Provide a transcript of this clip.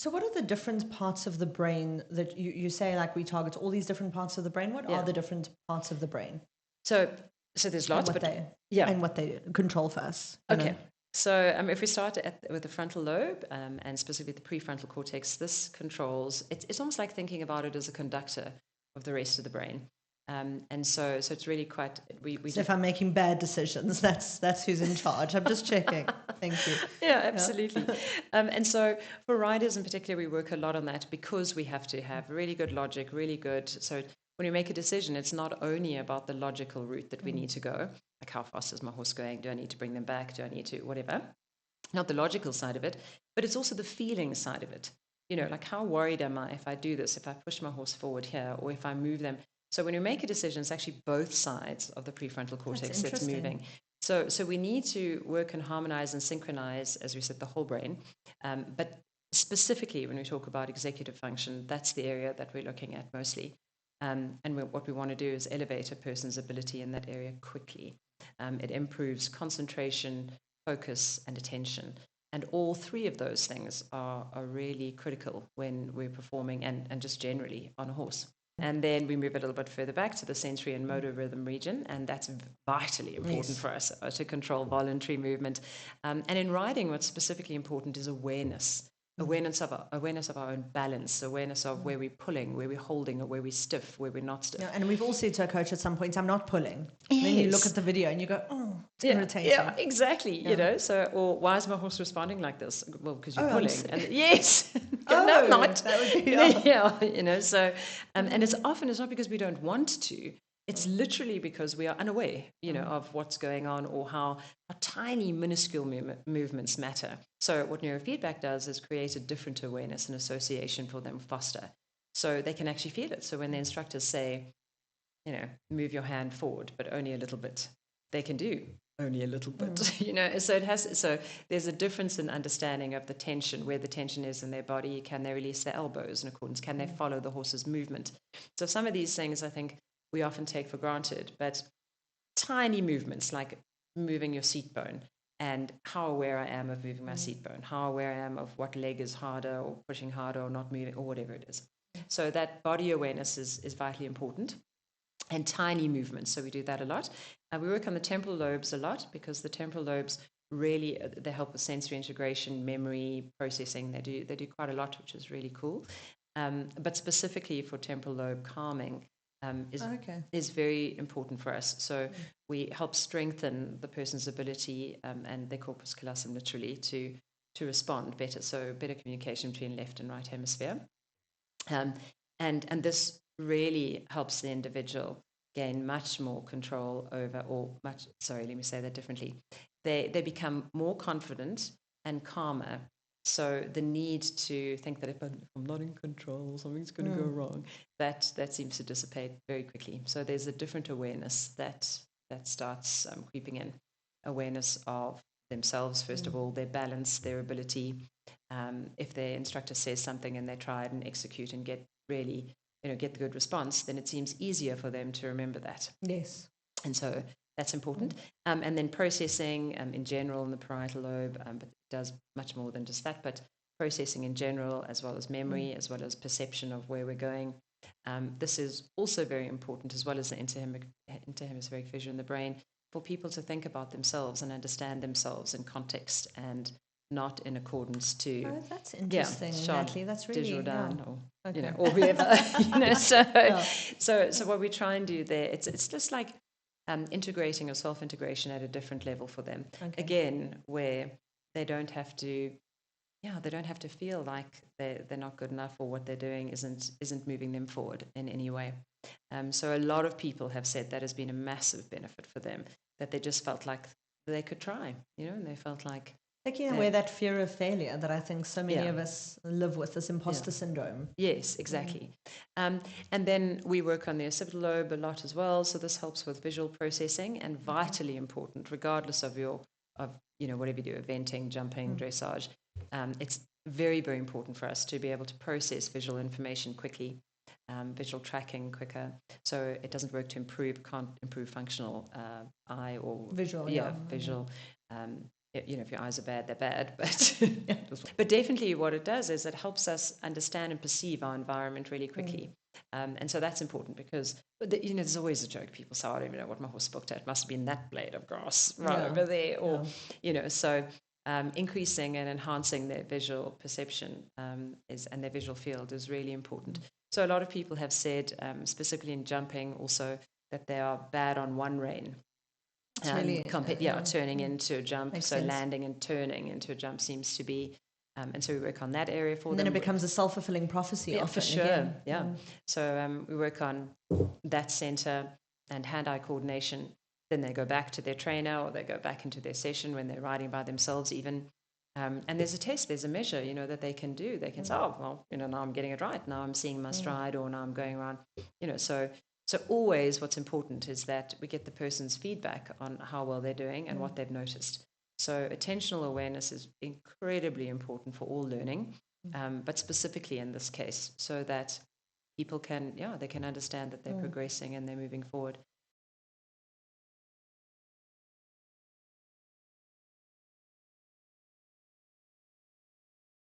So what are the different parts of the brain that you say, like, we target all these different parts of the brain? What are the different parts of the brain? So there's lots, and what they control for us. Okay. So if we start with the frontal lobe and specifically the prefrontal cortex, this controls, it's almost like thinking about it as a conductor of the rest of the brain. And so it's really quite, so if I'm making bad decisions, that's who's in charge. I'm just checking. Thank you. Yeah, absolutely. And so for riders in particular, we work a lot on that because we have to have really good logic, really good. So when we make a decision, it's not only about the logical route that we need to go, like how fast is my horse going? Do I need to bring them back? Do I need to whatever? Not the logical side of it, but it's also the feeling side of it. Like how worried am I if I do this, if I push my horse forward here, or if I move them? So when you make a decision, it's actually both sides of the prefrontal cortex that's moving. So we need to work and harmonize and synchronize, as we said, the whole brain. But specifically, when we talk about executive function, that's the area that we're looking at mostly. And what we want to do is elevate a person's ability in that area quickly. It improves concentration, focus, and attention. And all three of those things are really critical when we're performing and just generally on a horse. And then we move a little bit further back to the sensory and motor rhythm region, and that's vitally important for us to control voluntary movement. And in riding, what's specifically important is awareness. Awareness of our own balance, awareness of where we're pulling, where we're holding, or where we're stiff, where we're not stiff. Yeah, and we've all said to a coach at some point, I'm not pulling. Yes. Then you look at the video and you go, oh, it's irritating. Yeah, exactly. So, or why is my horse responding like this? Well, because you're pulling. And yes, no, I'm not. That would be, So, and it's not because we don't want to. It's literally because we are unaware, of what's going on or how tiny, minuscule movements matter. So what neurofeedback does is create a different awareness and association for them faster. So they can actually feel it. So when the instructors say, move your hand forward, but only a little bit, they can do only a little bit, So there's a difference in understanding of the tension, where the tension is in their body. Can they release their elbows in accordance? Can they follow the horse's movement? So some of these things, I think, we often take for granted, but tiny movements like moving your seat bone and how aware I am of moving my seat bone, how aware I am of what leg is harder or pushing harder or not moving or whatever it is. So that body awareness is vitally important, and tiny movements. So we do that a lot. We work on the temporal lobes a lot because the temporal lobes really, they help with sensory integration, memory, processing. They do quite a lot, which is really cool. But specifically for temporal lobe calming, is very important for us. So we help strengthen the person's ability and their corpus callosum literally to respond better. So better communication between left and right hemisphere. And this really helps the individual gain much more control over, let me say that differently. They become more confident and calmer. So the need to think that if I'm not in control, something's going to go wrong, that seems to dissipate very quickly. So there's a different awareness that starts creeping in. Awareness of themselves, first of all, their balance, their ability. If their instructor says something and they try it and execute and get really, get the good response, then it seems easier for them to remember that. Yes. And so that's important. And then processing in general in the parietal lobe, but it does much more than just that, but processing in general, as well as memory, as well as perception of where we're going. This is also very important, as well as the interhemispheric fissure in the brain, for people to think about themselves and understand themselves in context and not in accordance to. Oh, that's interesting, Natalie. That's really Desjardins, or whoever. So what we try and do there, it's just like integrating or self-integration at a different level for them. Okay. Again, where they don't have to feel like they're not good enough or what they're doing isn't moving them forward in any way. So a lot of people have said that has been a massive benefit for them, that they just felt like they could try, and they felt like taking away that fear of failure that I think so many of us live with, this imposter syndrome. Yes, exactly. And then we work on the occipital lobe a lot as well. So this helps with visual processing, and vitally important, regardless of whatever you do, eventing, jumping, dressage. It's very, very important for us to be able to process visual information quickly, visual tracking quicker. So it doesn't work to can't improve functional eye or visual. Visual. if your eyes are bad, they're bad. But definitely what it does is it helps us understand and perceive our environment really quickly. And so that's important because, there's always a joke. People say, I don't even know what my horse booked at. It must have been that blade of grass right over there. Or, so increasing and enhancing their visual perception and their visual field is really important. So a lot of people have said, specifically in jumping also, that they are bad on one rein. Really, turning into a jump. Makes so sense. landing and turning into a jump seems to be, and so we work on that area for them. And then it becomes a self-fulfilling prophecy. Yeah, for sure. Yeah. So we work on that center and hand-eye coordination. Then they go back to their trainer, or they go back into their session when they're riding by themselves even. And there's a test, there's a measure, that they can do. They can say, oh, well, now I'm getting it right. Now I'm seeing my stride, or now I'm going around, So always what's important is that we get the person's feedback on how well they're doing and what they've noticed. So attentional awareness is incredibly important for all learning, but specifically in this case, so that people can, they can understand that they're progressing and they're moving forward.